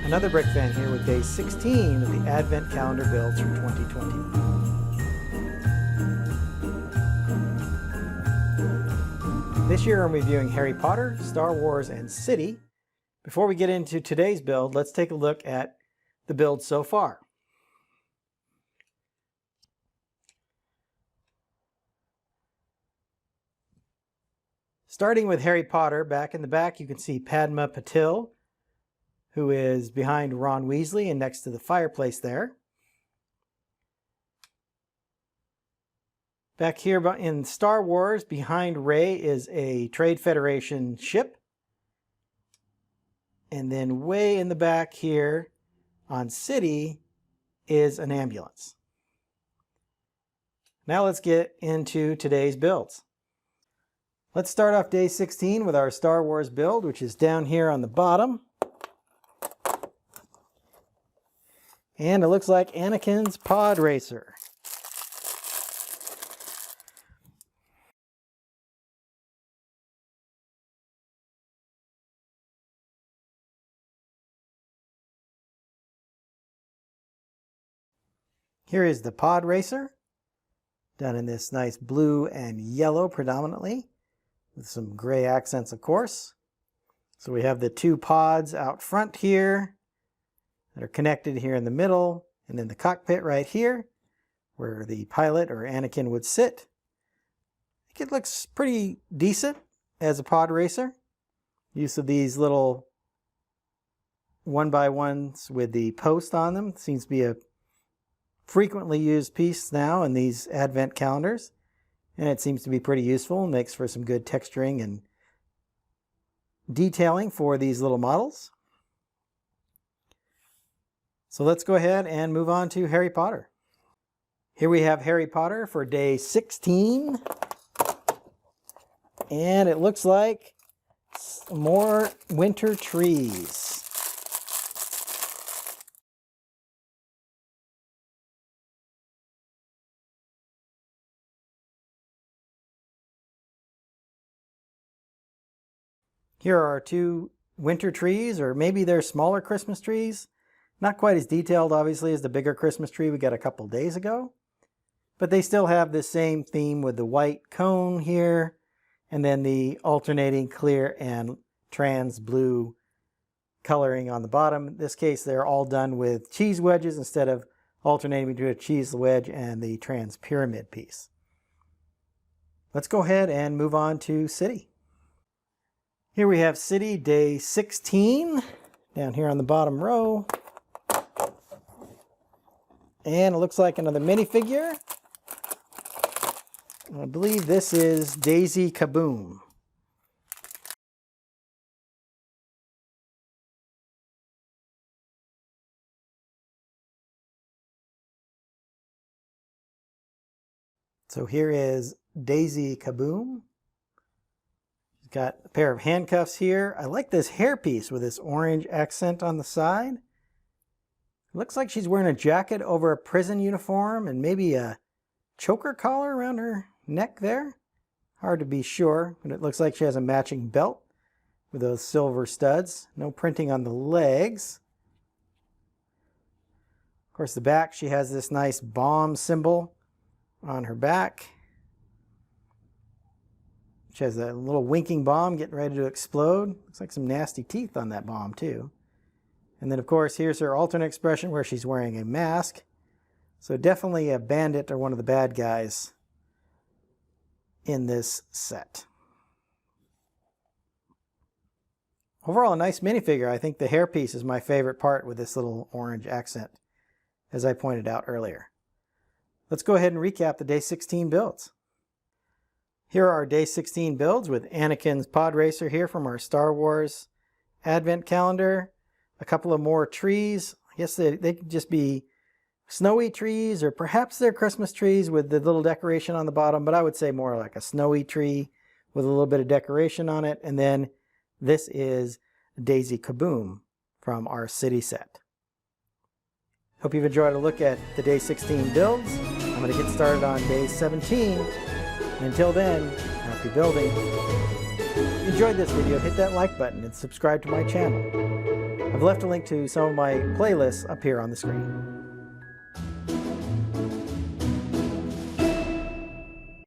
Another Brick Fan here with day 16 of the Advent Calendar builds for 2020. This year I'm reviewing Harry Potter, Star Wars, and City. Before we get into today's build, let's take a look at the build so far. Starting with Harry Potter, back in the back you can see Padma Patil, who is behind Ron Weasley and next to the fireplace there. Back here in Star Wars, behind Rey is a Trade Federation ship. And then way in the back here on City is an ambulance. Now let's get into today's builds. Let's start off day 16 with our Star Wars build, which is down here on the bottom. And it looks like Anakin's Pod Racer. Here is the Pod Racer, done in this nice blue and yellow predominantly, with some gray accents of course. So we have the two pods out front here that are connected here in the middle, and then the cockpit right here where the pilot or Anakin would sit. I think it looks pretty decent as a pod racer. Use of these little 1x1s with the post on them seems to be a frequently used piece now in these Advent calendars, and it seems to be pretty useful and makes for some good texturing and detailing for these little models. So let's go ahead and move on to Harry Potter. Here we have Harry Potter for day 16. And it looks like more winter trees. Here are our two winter trees, or maybe they're smaller Christmas trees. Not quite as detailed, obviously, as the bigger Christmas tree we got a couple days ago. But they still have the same theme with the white cone here, and then the alternating clear and trans blue coloring on the bottom. In this case, they're all done with cheese wedges instead of alternating between a cheese wedge and the trans pyramid piece. Let's go ahead and move on to City. Here we have City day 16, down here on the bottom row. And it looks like another minifigure. I believe this is Daisy Kaboom. So here is Daisy Kaboom. She's got a pair of handcuffs here. I like this hairpiece with this orange accent on the side. Looks like she's wearing a jacket over a prison uniform and maybe a choker collar around her neck there. Hard to be sure, but it looks like she has a matching belt with those silver studs. No printing on the legs. Of course, the back, she has this nice bomb symbol on her back. She has a little winking bomb getting ready to explode. Looks like some nasty teeth on that bomb too. And then, of course, here's her alternate expression where she's wearing a mask. So definitely a bandit or one of the bad guys in this set. Overall, a nice minifigure. I think the hairpiece is my favorite part with this little orange accent, as I pointed out earlier. Let's go ahead and recap the day 16 builds. Here are our day 16 builds with Anakin's Pod Racer here from our Star Wars Advent calendar. A couple of more trees. I guess they could just be snowy trees, or perhaps they're Christmas trees with the little decoration on the bottom, but I would say more like a snowy tree with a little bit of decoration on it. And then this is Daisy Kaboom from our City set. Hope you've enjoyed a look at the day 16 builds. I'm going to get started on day 17. And until then, happy building. If you enjoyed this video, hit that like button and subscribe to my channel. I've left a link to some of my playlists up here on the screen.